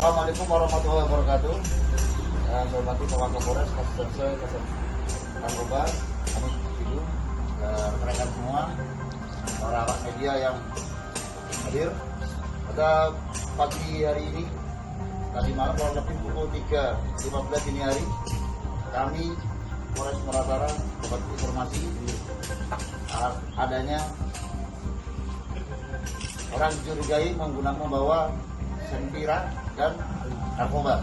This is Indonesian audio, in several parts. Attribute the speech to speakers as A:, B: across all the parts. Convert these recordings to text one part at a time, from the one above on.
A: Assalamualaikum warahmatullahi wabarakatuh. Saya hormati Bapak Kapolres Kabupaten Narkoba, kami Sidung, rekan semua, para awak media yang hadir. Pada pagi hari ini, tadi malam kurang lebih pukul 3.15 dini hari, kami Polres Sumatera Utara dapat informasi adanya orang dicurigai membawa sentira dan narkoba.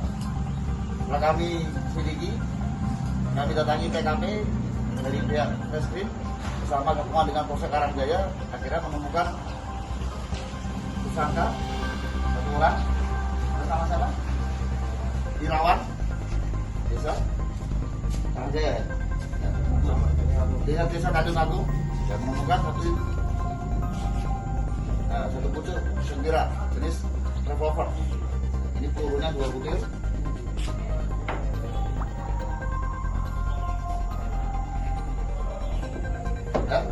A: Setelah kami selidiki, kami datangi TKP dari pihak Reskrim bersama gabungan dengan Polsek Karangjaya, akhirnya menemukan tersangka satu orang bersama-sama Irawan desa Karangjaya, desa Kadun Agung, yang menemukan satu butir sentira jenis revolver. Ini pelurunya 2 butir. Dan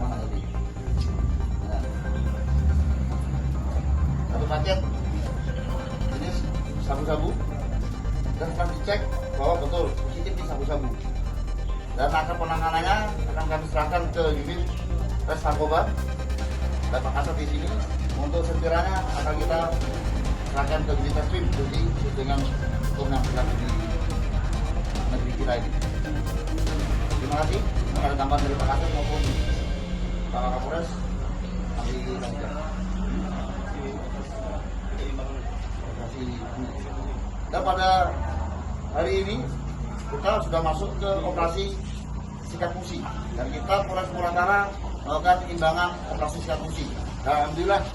A: mana tadi? Satu paket jenis sabu-sabu, dan setelah dicek bahwa betul positif di sabu-sabu. Dan akan penanganannya akan kami serahkan ke unit res narkoba dan Makassar di sini. Untuk sentiranya akan kita serahkan ke unit Reskrim jadi dengan hukum yang berlaku di negeri kita ini. Terima kasih. Ada tambahan dari Pak Kasih maupun Pak Kapolres. Kami lanjutkan. Dan pada hari ini kita sudah masuk ke operasi sikat fungsi, dan kita Polres Sumatera Utara melakukan imbangan operasi sikat fungsi. Dan alhamdulillah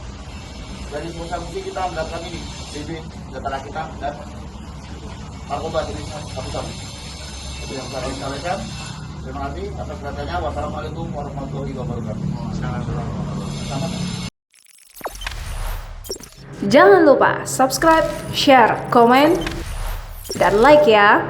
A: dari sikat fungsi kita mendapatkan ini bibit senjata kita dan narkoba jenis sabu-sabu. Itu yang saya sampaikan. Terima kasih atas perhatiannya. Wassalamualaikum warahmatullahi wabarakatuh.
B: Jangan lupa subscribe, share, komen, dan like ya.